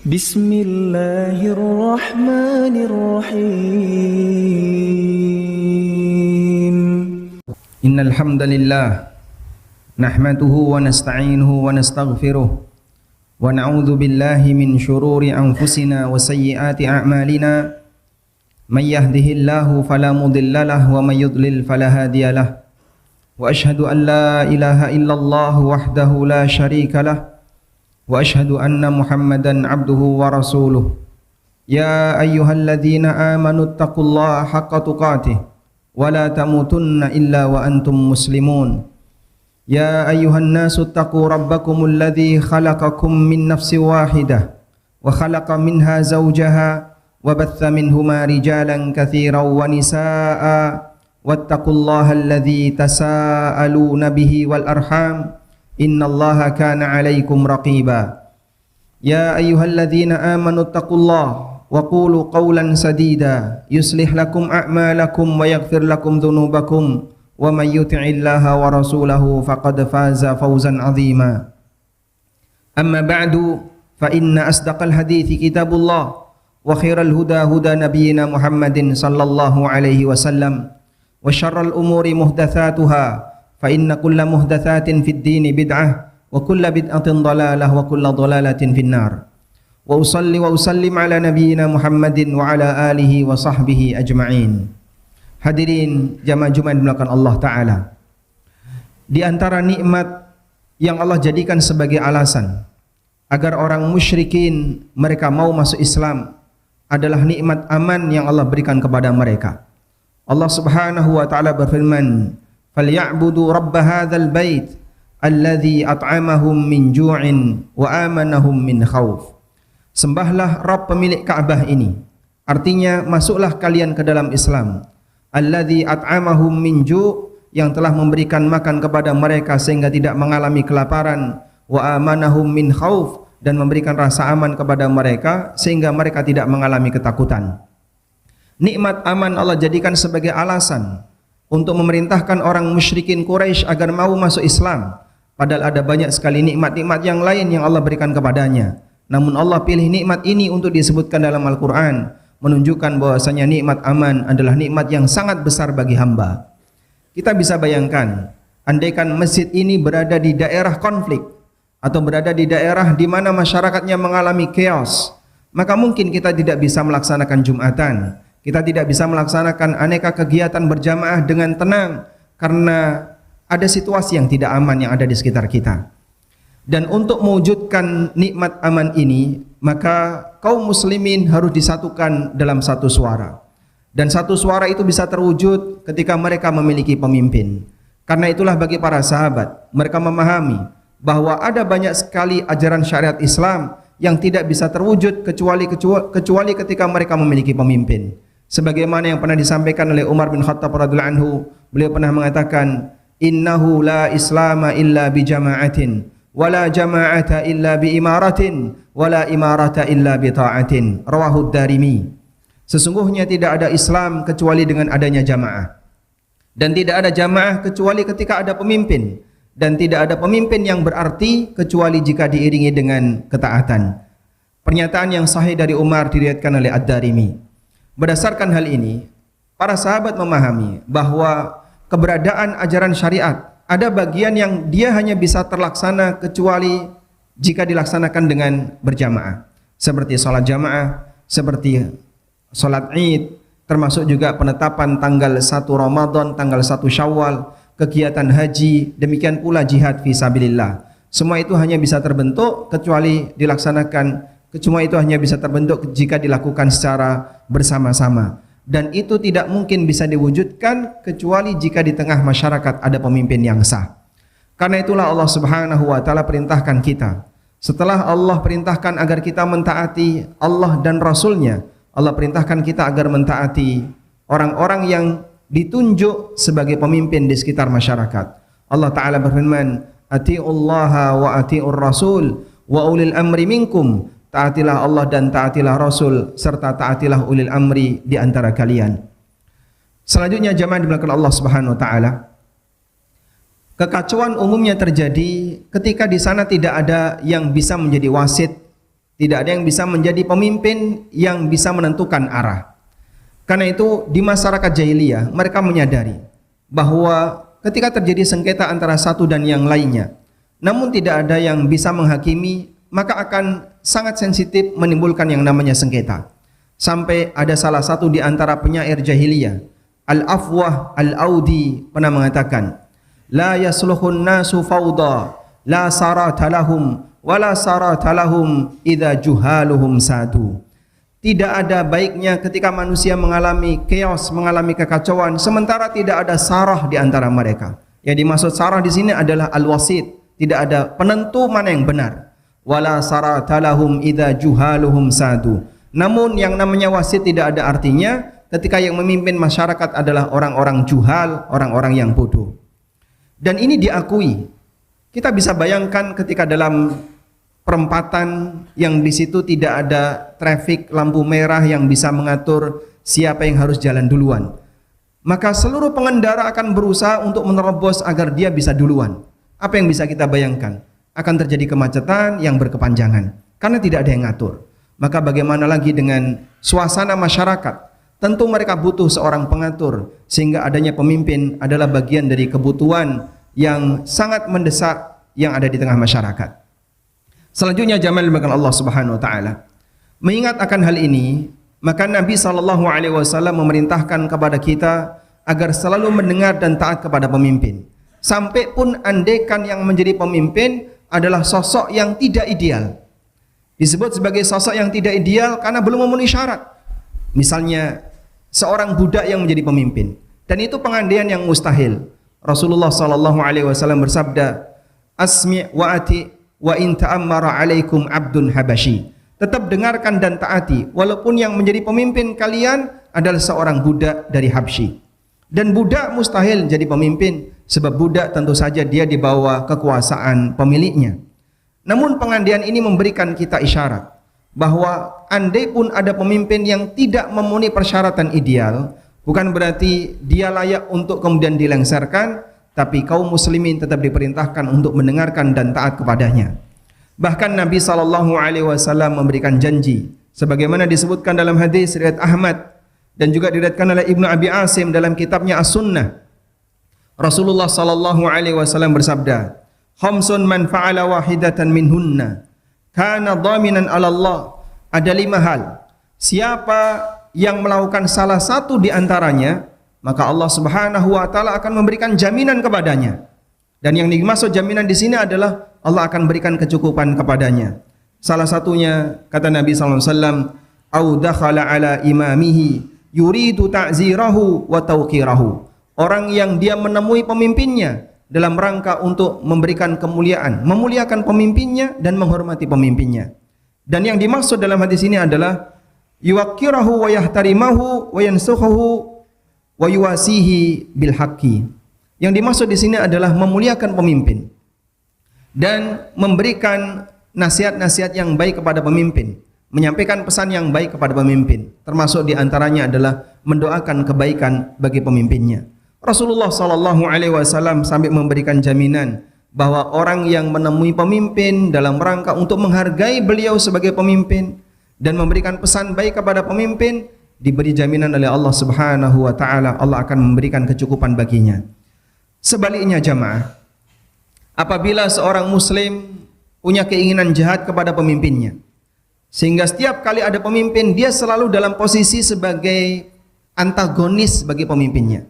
Bismillahirrahmanirrahim. Innal hamdalillah nahmaduhu wa nasta'inuhu wa nastaghfiruh wa na'udzu billahi min shururi anfusina wa sayyiati a'malina. May yahdihillahu fala mudhillalah wa may yudlil fala hadiyalah. Wa ashhadu an la ilaha illallah wahdahu la syarikalah. Wa ashhadu anna Muhammadan abduhu wa rasuluh. Ya ayyuhalladzina amanu taqullaha haqqa tuqatih wa la tamutunna illa wa antum muslimun. Ya ayyuhan nasu taqu rabbakumul ladzi khalaqakum min nafsin wahidah wa khalaqa minha zawjaha wa batha minhuma rijalan katsiran wa nisaa'a wattaqullaha alladzi tasaaluna bihi wal arham innallaha kana 'alaikum raqiba. Ya ayyuhalladzina amanu taqullaha wa qulu qawlan sadida yuslih lakum a'malakum wa yaghfir lakum dhunubakum wa may yuti'illaha wa rasulahu faqad faza fawzan 'azima. Amma ba'du fa inna asdaqal hadithi kitabullah wa khairal huda huda nabiyyina Muhammadin sallallahu alaihi wasallam wa syarral umuri muhdatsatuha fa inna kulla muhdatsatin fid dini bid'ah wa kulla bid'atin dhalalah wa kulla dhalalatin finnar. Wa usalli wa usallim ala nabiyyina Muhammadin wa ala alihi wa sahbihi ajma'in. Hadirin jamaah Jumat dimulakan Allah Ta'ala, di antara nikmat yang Allah jadikan sebagai alasan agar orang musyrikin mereka mau masuk Islam adalah nikmat aman yang Allah berikan kepada mereka. Allah Subhanahu wa Ta'ala berfirman, فَلْيَعْبُدُوا رَبَّ هَذَا الْبَيْتِ الَّذِي أَطْعَمَهُمْ مِنْ جُوعٍ وَآمَنَهُمْ مِنْ خَوْفٍ. Sembahlah Rabb pemilik Ka'bah ini. Artinya masuklah kalian ke dalam Islam. Alladzi at'amahum min ju', yang telah memberikan makan kepada mereka sehingga tidak mengalami kelaparan, wa amanahum min khauf, dan memberikan rasa aman kepada mereka sehingga mereka tidak mengalami ketakutan. Nikmat aman Allah jadikan sebagai alasan untuk memerintahkan orang musyrikin Quraisy agar mau masuk Islam, padahal ada banyak sekali nikmat-nikmat yang lain yang Allah berikan kepadanya. Namun Allah pilih nikmat ini untuk disebutkan dalam Al-Quran, menunjukkan bahwasanya nikmat aman adalah nikmat yang sangat besar bagi hamba. Kita bisa bayangkan, andaikan masjid ini berada di daerah konflik atau berada di daerah di mana masyarakatnya mengalami chaos, maka mungkin kita tidak bisa melaksanakan Jumatan, kita tidak bisa melaksanakan aneka kegiatan berjamaah dengan tenang karena ada situasi yang tidak aman yang ada di sekitar kita. Dan untuk mewujudkan nikmat aman ini, maka kaum muslimin harus disatukan dalam satu suara. Dan satu suara itu bisa terwujud ketika mereka memiliki pemimpin. Karena itulah bagi para sahabat, mereka memahami bahwa ada banyak sekali ajaran syariat Islam yang tidak bisa terwujud kecuali ketika mereka memiliki pemimpin. Sebagaimana yang pernah disampaikan oleh Umar bin Khattab radhiyallahu anhu, beliau pernah mengatakan, innahu la islama illa bi jama'atin wala jama'ata illa bi imaratin wala imarata illa bi ta'atin. Rawahu Darimi. Sesungguhnya tidak ada Islam kecuali dengan adanya jamaah, dan tidak ada jamaah kecuali ketika ada pemimpin, dan tidak ada pemimpin yang berarti kecuali jika diiringi dengan ketaatan. Pernyataan yang sahih dari Umar diriwayatkan oleh Ad-Darimi. Berdasarkan hal ini, para sahabat memahami bahwa keberadaan ajaran syariat ada bagian yang dia hanya bisa terlaksana kecuali jika dilaksanakan dengan berjamaah, seperti sholat jamaah, seperti sholat Id, termasuk juga penetapan tanggal 1 Ramadan, tanggal 1 Syawal, kegiatan haji, demikian pula jihad fi sabilillah. Semua itu hanya bisa terbentuk kecuali dilaksanakan, semua itu hanya bisa terbentuk jika dilakukan secara bersama-sama. Dan itu tidak mungkin bisa diwujudkan kecuali jika di tengah masyarakat ada pemimpin yang sah. Karena itulah Allah Subhanahu wa Ta'ala perintahkan kita. Setelah Allah perintahkan agar kita mentaati Allah dan Rasulnya, Allah perintahkan kita agar mentaati orang-orang yang ditunjuk sebagai pemimpin di sekitar masyarakat. Allah Ta'ala berfirman, ati'ullaha wa ati'ur rasul wa ulil amri minkum. Taatilah Allah dan taatilah Rasul, serta taatilah ulil amri di antara kalian. Selanjutnya jamaah dimulakan Allah Subhanahu wa Ta'ala, kekacauan umumnya terjadi ketika di sana tidak ada yang bisa menjadi wasit Tidak ada yang bisa menjadi pemimpin yang bisa menentukan arah. Karena itu di masyarakat jahiliyah mereka menyadari bahwa ketika terjadi sengketa antara satu dan yang lainnya, namun tidak ada yang bisa menghakimi, maka akan sangat sensitif menimbulkan yang namanya sengketa. Sampai ada salah satu di antara penyair jahiliyah, Al-Afwah Al-Audi, pernah mengatakan, la yasluhun nasu fawda, la sarata lahum, wala sarata lahum idza juhaluhum sadu. Tidak ada baiknya ketika manusia mengalami chaos, mengalami kekacauan, sementara tidak ada sarah di antara mereka. Yang dimaksud sarah di sini adalah al-wasit, tidak ada penentu mana yang benar. Wala sarata lahum idza juhaluhum sadu. Namun yang namanya wasit tidak ada artinya ketika yang memimpin masyarakat adalah orang-orang juhal, orang-orang yang bodoh. Dan ini diakui. Kita bisa bayangkan ketika dalam perempatan yang di situ tidak ada trafik lampu merah yang bisa mengatur siapa yang harus jalan duluan, maka seluruh pengendara akan berusaha untuk menerobos agar dia bisa duluan. Apa yang bisa kita bayangkan? Akan terjadi kemacetan yang berkepanjangan karena tidak ada yang ngatur. Maka bagaimana lagi dengan suasana masyarakat? Tentu mereka butuh seorang pengatur, sehingga adanya pemimpin adalah bagian dari kebutuhan yang sangat mendesak yang ada di tengah masyarakat. Selanjutnya jamaah dimuliakan Allah Subhanahu wa taala. Mengingat akan hal ini, maka Nabi sallallahu alaihi wasallam memerintahkan kepada kita agar selalu mendengar dan taat kepada pemimpin. Sampai pun andaikan yang menjadi pemimpin adalah sosok yang tidak ideal. Disebut sebagai sosok yang tidak ideal karena belum memenuhi syarat. Misalnya seorang budak yang menjadi pemimpin, dan itu pengandaian yang mustahil. Rasulullah sallallahu alaihi wasallam bersabda, "Asmi' wa ati wa in ta'ammara 'alaikum 'abdun habasyi." Tetap dengarkan dan taati walaupun yang menjadi pemimpin kalian adalah seorang budak dari Habsyi. Dan budak mustahil jadi pemimpin sebab budak tentu saja dia di bawah kekuasaan pemiliknya. Namun pengandaian ini memberikan kita isyarat bahwa andai pun ada pemimpin yang tidak memenuhi persyaratan ideal, bukan berarti dia layak untuk kemudian dilengsarkan, tapi kaum muslimin tetap diperintahkan untuk mendengarkan dan taat kepadanya. Bahkan Nabi sallallahu alaihi wasallam memberikan janji sebagaimana disebutkan dalam hadis riwayat Ahmad dan juga diriwayatkan oleh Ibnu Abi Asim dalam kitabnya As-Sunnah. Rasulullah sallallahu alaihi wasallam bersabda, "Khamsun man fa'ala wahidatan minhunna kana dhaminan 'ala Allah." Ada 5 hal. Siapa yang melakukan salah satu di antaranya, maka Allah Subhanahu wa taala akan memberikan jaminan kepadanya. Dan yang dimaksud jaminan di sini adalah Allah akan berikan kecukupan kepadanya. Salah satunya kata Nabi sallallahu alaihi wasallam, "Au dakhala ala imamihi yuridu ta'zirahu wa tawqirahu." Orang yang dia menemui pemimpinnya dalam rangka untuk memberikan kemuliaan, memuliakan pemimpinnya dan menghormati pemimpinnya. Dan yang dimaksud dalam hadis ini adalah yuwaqqirahu wa yahtarimahu wa yansukhuhu wa yuwasihi bil haqqi. Yang dimaksud di sini adalah memuliakan pemimpin dan memberikan nasihat-nasihat yang baik kepada pemimpin, menyampaikan pesan yang baik kepada pemimpin. Termasuk di antaranya adalah mendoakan kebaikan bagi pemimpinnya. Rasulullah sallallahu alaihi wasallam sampai memberikan jaminan bahwa orang yang menemui pemimpin dalam rangka untuk menghargai beliau sebagai pemimpin dan memberikan pesan baik kepada pemimpin, diberi jaminan oleh Allah Subhanahu wa taala, Allah akan memberikan kecukupan baginya. Sebaliknya jamaah, apabila seorang muslim punya keinginan jahat kepada pemimpinnya, sehingga setiap kali ada pemimpin dia selalu dalam posisi sebagai antagonis bagi pemimpinnya,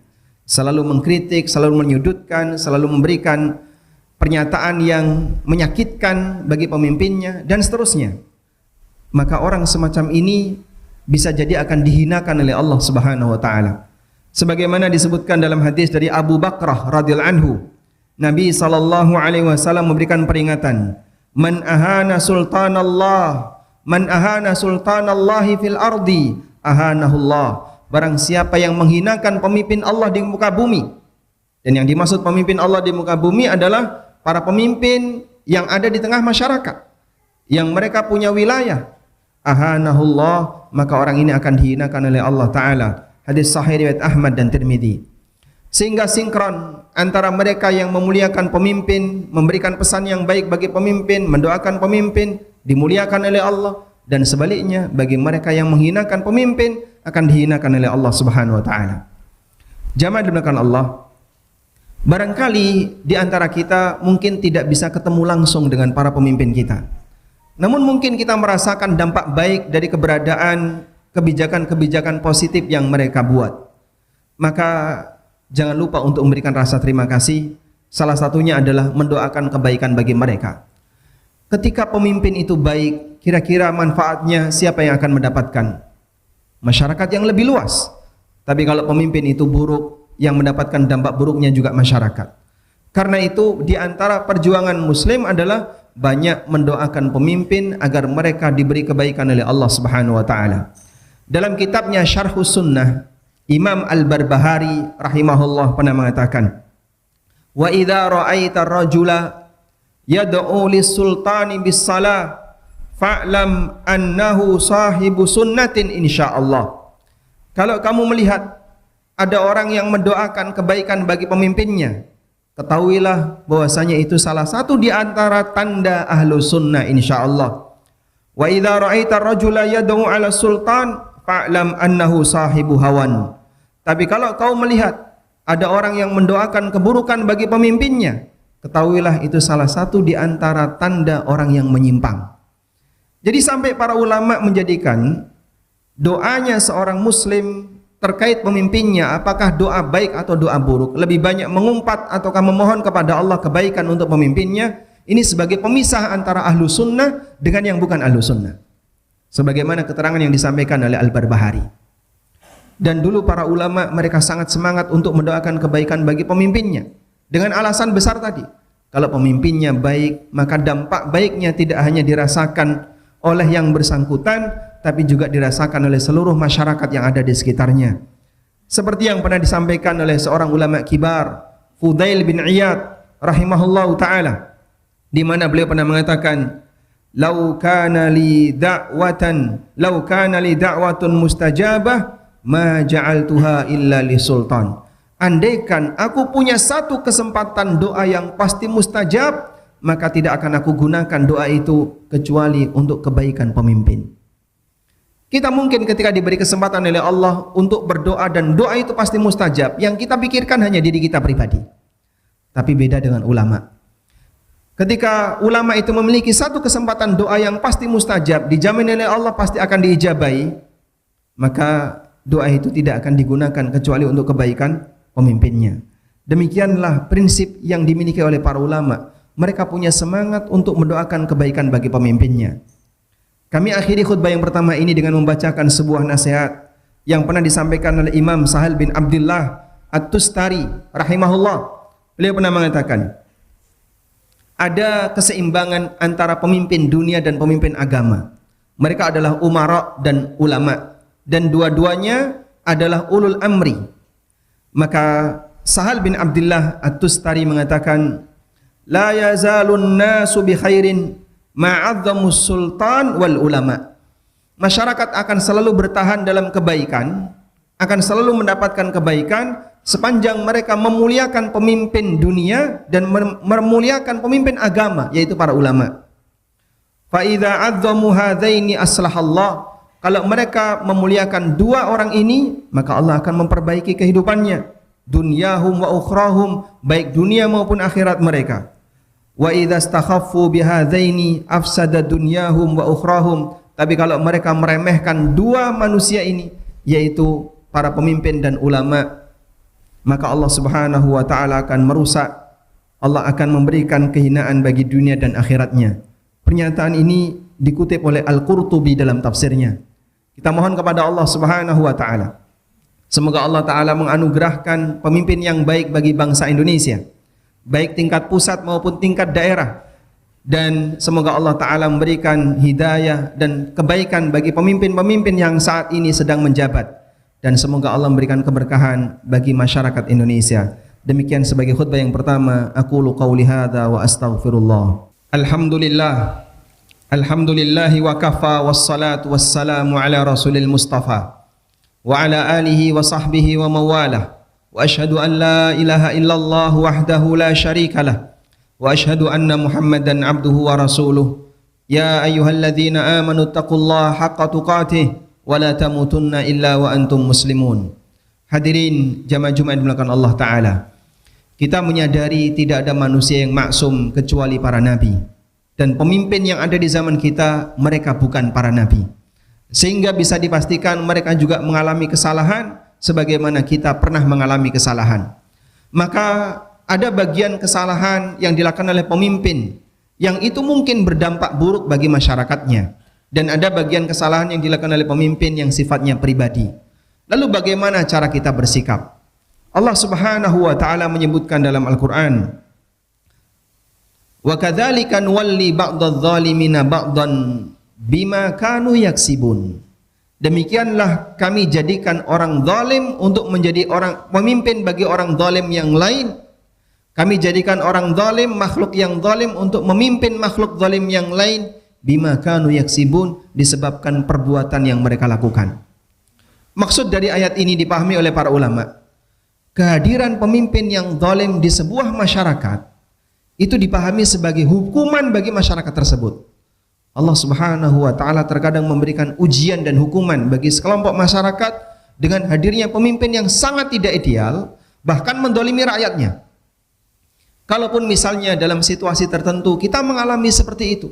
selalu mengkritik, selalu menyudutkan, selalu memberikan pernyataan yang menyakitkan bagi pemimpinnya dan seterusnya, maka orang semacam ini bisa jadi akan dihinakan oleh Allah Subhanahu wa taala. Sebagaimana disebutkan dalam hadis dari Abu Bakrah radhiyallahu anhu, Nabi sallallahu alaihi wasallam memberikan peringatan, "Man ahana sultanallah, man ahana sultanallahi fil ardi, ahanahullah." Barang siapa yang menghinakan pemimpin Allah di muka bumi. Dan yang dimaksud pemimpin Allah di muka bumi adalah para pemimpin yang ada di tengah masyarakat, yang mereka punya wilayah. Ahanahullah, maka orang ini akan dihinakan oleh Allah Ta'ala. Hadis sahih riwayat Ahmad dan Tirmidzi. Sehingga sinkron antara mereka yang memuliakan pemimpin, memberikan pesan yang baik bagi pemimpin, mendoakan pemimpin, dimuliakan oleh Allah, dan sebaliknya bagi mereka yang menghinakan pemimpin akan dihinakan oleh Allah Subhanahu wa taala. Jamaah dimulakan Allah, barangkali di antara kita mungkin tidak bisa ketemu langsung dengan para pemimpin kita. Namun mungkin kita merasakan dampak baik dari keberadaan kebijakan-kebijakan positif yang mereka buat. Maka jangan lupa untuk memberikan rasa terima kasih. Salah satunya adalah mendoakan kebaikan bagi mereka. Ketika pemimpin itu baik, kira-kira manfaatnya siapa yang akan mendapatkan? Masyarakat yang lebih luas. Tapi kalau pemimpin itu buruk, yang mendapatkan dampak buruknya juga masyarakat. Karena itu di antara perjuangan muslim adalah banyak mendoakan pemimpin agar mereka diberi kebaikan oleh Allah Subhanahu wa taala. Dalam kitabnya Syarhus Sunnah, Imam Al-Barbahari rahimahullah pernah mengatakan, "Wa idza ra'aita ar-rajula yad'u lis-sultani bis-shalah fa'lam annahu sahibu sunnatin insyaallah." Kalau kamu melihat ada orang yang mendoakan kebaikan bagi pemimpinnya, ketahuilah bahwasanya itu salah satu di antara tanda ahlu sunnah insyaallah. Wa idza ra'aita ar-rajula yad'u 'ala sultan fa'lam annahu sahibu hawan. Tapi kalau kau melihat ada orang yang mendoakan keburukan bagi pemimpinnya, ketahuilah itu salah satu di antara tanda orang yang menyimpang. Jadi sampai para ulama menjadikan doanya seorang muslim terkait pemimpinnya, apakah doa baik atau doa buruk, lebih banyak mengumpat ataukah memohon kepada Allah kebaikan untuk pemimpinnya, ini sebagai pemisah antara ahlu sunnah dengan yang bukan ahlu sunnah, sebagaimana keterangan yang disampaikan oleh Al-Barbahari. Dan dulu para ulama mereka sangat semangat untuk mendoakan kebaikan bagi pemimpinnya dengan alasan besar tadi, kalau pemimpinnya baik maka dampak baiknya tidak hanya dirasakan oleh yang bersangkutan, tapi juga dirasakan oleh seluruh masyarakat yang ada di sekitarnya. Seperti yang pernah disampaikan oleh seorang ulama kibar, Fudail bin Iyad rahimahullahu taala, di mana beliau pernah mengatakan, "Lau kana li da'watun mustajabah ma ja'altuha illa li sultan." Andaikan aku punya satu kesempatan doa yang pasti mustajab, maka tidak akan aku gunakan doa itu kecuali untuk kebaikan pemimpin. Kita mungkin ketika diberi kesempatan oleh Allah untuk berdoa dan doa itu pasti mustajab, yang kita pikirkan hanya diri kita pribadi. Tapi beda dengan ulama. Ketika ulama itu memiliki satu kesempatan doa yang pasti mustajab, dijamin oleh Allah pasti akan diijabahi, maka doa itu tidak akan digunakan kecuali untuk kebaikan pemimpinnya. Demikianlah prinsip yang dimiliki oleh para ulama. Mereka punya semangat untuk mendoakan kebaikan bagi pemimpinnya. Kami akhiri khutbah yang pertama ini dengan membacakan sebuah nasihat yang pernah disampaikan oleh Imam Sahal bin Abdullah At-Tustari rahimahullah. Beliau pernah mengatakan, ada keseimbangan antara pemimpin dunia dan pemimpin agama. Mereka adalah umara dan ulama, dan dua-duanya adalah ulul amri. Maka Sahal bin Abdullah At-Tustari mengatakan, la yazalun nasu bi khairin ma'azzamus sultan wal ulama. Masyarakat akan selalu bertahan dalam kebaikan, akan selalu mendapatkan kebaikan sepanjang mereka memuliakan pemimpin dunia dan memuliakan pemimpin agama, yaitu para ulama. Fa idza azzamu hadaini aslahallah. Kalau mereka memuliakan dua orang ini, maka Allah akan memperbaiki kehidupannya, dunyahum wa ukhrahum, baik dunia maupun akhirat mereka. Wa idza istakhaffu bihadzaini afsada dunyahum wa ukhrahum. Tapi kalau mereka meremehkan dua manusia ini, yaitu para pemimpin dan ulama, maka Allah Subhanahu wa taala akan merusak. Allah akan memberikan kehinaan bagi dunia dan akhiratnya. Pernyataan ini dikutip oleh Al-Qurtubi dalam tafsirnya. Kita mohon kepada Allah Subhanahu wa taala, semoga Allah taala menganugerahkan pemimpin yang baik bagi bangsa Indonesia, baik tingkat pusat maupun tingkat daerah, dan semoga Allah taala memberikan hidayah dan kebaikan bagi pemimpin-pemimpin yang saat ini sedang menjabat, dan semoga Allah memberikan keberkahan bagi masyarakat Indonesia. Demikian sebagai khutbah yang pertama, aqulu qauli hadza wa astaghfirullah. Alhamdulillah, alhamdulillahi wa kafa, wassalatu wassalamu ala rasulil mustafa wa ala alihi wa sahbihi wa mawalah. Wa ashhadu an la ilaha illallah wahdahu la syarika lah, wa ashhadu anna Muhammadan abduhu wa rasuluh. Ya ayyuhalladzina amanu taqullaha haqqa tuqatih wa la tamutunna illa wa antum muslimun. Hadirin jamaah Jumat dimulakan Allah Ta'ala, kita menyadari tidak ada manusia yang maksum kecuali para nabi, dan pemimpin yang ada di zaman kita mereka bukan para nabi, sehingga bisa dipastikan mereka juga mengalami kesalahan sebagaimana kita pernah mengalami kesalahan. Maka ada bagian kesalahan yang dilakukan oleh pemimpin yang itu mungkin berdampak buruk bagi masyarakatnya, dan ada bagian kesalahan yang dilakukan oleh pemimpin yang sifatnya pribadi. Lalu bagaimana cara kita bersikap? Allah Subhanahu wa taala menyebutkan dalam Al-Qur'an, "Wa kadzalika nuwalli ba'dadh-dhalimina ba'dan bima kanu yaksibun." Demikianlah kami jadikan orang zalim untuk menjadi orang pemimpin bagi orang zalim yang lain. Kami jadikan orang zalim, makhluk yang zalim untuk memimpin makhluk zalim yang lain, bima kanu yaksibun, disebabkan perbuatan yang mereka lakukan. Maksud dari ayat ini dipahami oleh para ulama, kehadiran pemimpin yang zalim di sebuah masyarakat itu dipahami sebagai hukuman bagi masyarakat tersebut. Allah Subhanahu wa taala terkadang memberikan ujian dan hukuman bagi sekelompok masyarakat dengan hadirnya pemimpin yang sangat tidak ideal, bahkan mendolimi rakyatnya. Kalaupun misalnya dalam situasi tertentu kita mengalami seperti itu,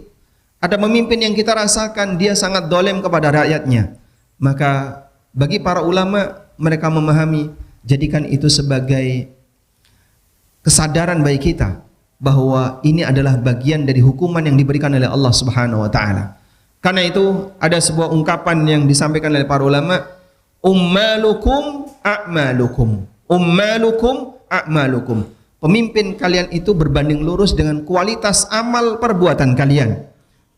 ada pemimpin yang kita rasakan dia sangat dolim kepada rakyatnya, maka bagi para ulama mereka memahami, jadikan itu sebagai kesadaran bagi kita bahwa ini adalah bagian dari hukuman yang diberikan oleh Allah Subhanahu wa taala. Karena itu ada sebuah ungkapan yang disampaikan oleh para ulama, ummalukum a'malukum. Ummalukum a'malukum. Pemimpin kalian itu berbanding lurus dengan kualitas amal perbuatan kalian.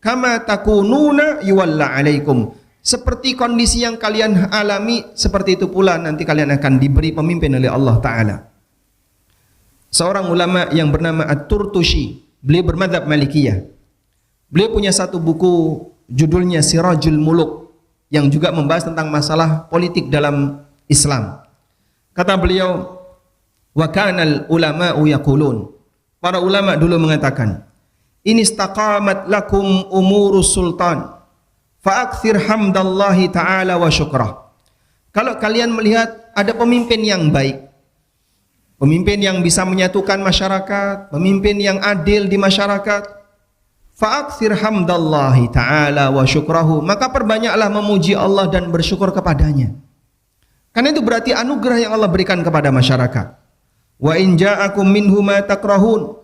Kama takununa yuwalla alaikum. Seperti kondisi yang kalian alami, seperti itu pula nanti kalian akan diberi pemimpin oleh Allah Ta'ala. Seorang ulama yang bernama At-Turtushi, beliau bermadzhab Malikiyah. Beliau punya satu buku judulnya Sirajul Muluk, yang juga membahas tentang masalah politik dalam Islam. Kata beliau, wa kanal ulama'u yaqulun, para ulama dulu mengatakan, in istaqamat lakum umurus sultan fa'akthir hamdallahi ta'ala wa syukrah. Kalau kalian melihat ada pemimpin yang baik, pemimpin yang bisa menyatukan masyarakat, pemimpin yang adil di masyarakat, fa'akthir hamdallahi ta'ala wa syukrahu, maka perbanyaklah memuji Allah dan bersyukur kepadanya. Karena itu berarti anugerah yang Allah berikan kepada masyarakat. Wa in ja'akum minhu ma takrahun.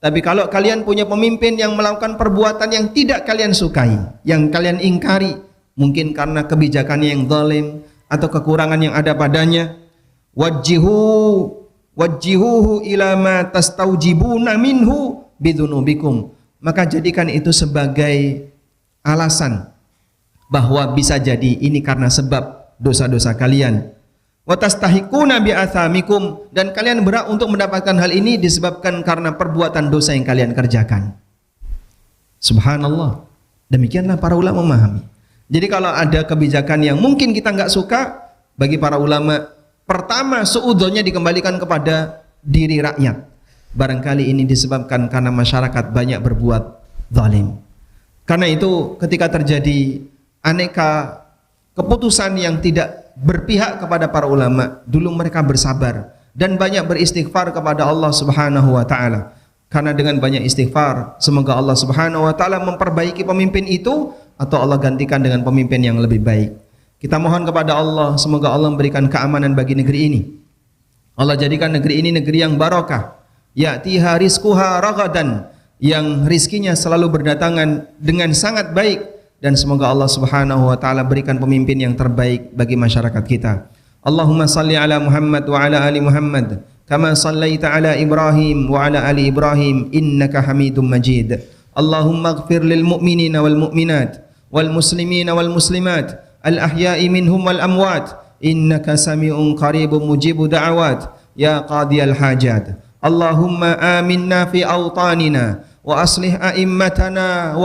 Tapi kalau kalian punya pemimpin yang melakukan perbuatan yang tidak kalian sukai, yang kalian ingkari, mungkin karena kebijakannya yang zalim atau kekurangan yang ada padanya, wajjihuhu ila ma tastaujibuna minhu bidunubikum, maka jadikan itu sebagai alasan bahwa bisa jadi ini karena sebab dosa-dosa kalian. Wa tastahiquna bi'athamikum, dan kalian berhak untuk mendapatkan hal ini disebabkan karena perbuatan dosa yang kalian kerjakan. Subhanallah. Demikianlah para ulama memahami. Jadi kalau ada kebijakan yang mungkin kita nggak suka, bagi para ulama, pertama suudzonnya dikembalikan kepada diri rakyat. Barangkali ini disebabkan karena masyarakat banyak berbuat zalim. Karena itu ketika terjadi aneka keputusan yang tidak berpihak kepada para ulama, dulu mereka bersabar dan banyak beristighfar kepada Allah Subhanahu wa taala. Karena dengan banyak istighfar, semoga Allah Subhanahu wa taala memperbaiki pemimpin itu atau Allah gantikan dengan pemimpin yang lebih baik. Kita mohon kepada Allah, semoga Allah memberikan keamanan bagi negeri ini. Allah jadikan negeri ini negeri yang barakah. Ya'tiha rizquha ragadan, yang rizkinya selalu berdatangan dengan sangat baik. Dan semoga Allah Subhanahu wa taala berikan pemimpin yang terbaik bagi masyarakat kita. Allahumma salli ala Muhammad wa ala ali Muhammad kama sallaita ala Ibrahim wa ala ali Ibrahim innaka Hamidum Majid. Allahumma ighfir lil mu'minina wal mu'minat wal muslimina wal muslimat al ahya'i minhum wal amwat innaka sami'un qaribun mujibu da'awat ya qadiyal hajat. Allahumma aminna fi awtanina wa aslih a'immatana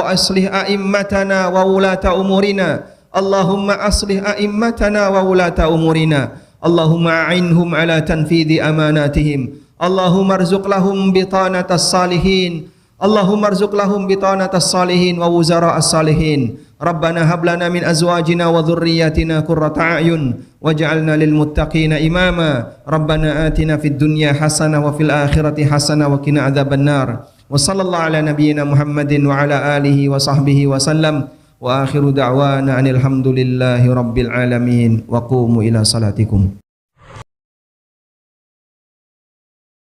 wa ulata umurina. Allahumma aslih a'immatana wa ulata umurina. Allahumma a'inhum ala tanfidhi amanatihim. Allahumma arzuq lahum bitanatas salihin. Allahumma arzuq lahum bitanatas salihin wa wuzara'as salihin. Rabbana hab lana min azwajina wa dhurriyyatina qurrata a'yun waj'alna lil muttaqina imama. Rabbana atina fid dunya hasanah wa fil akhirati hasanah wa qina adzabannar. Wa sallallahu ala nabiyyina Muhammadin wa ala alihi wa sahbihi wa sallam. Wa akhiru da'wana anil hamdulillahi rabbil alamin. Wa qumu ila salatikum.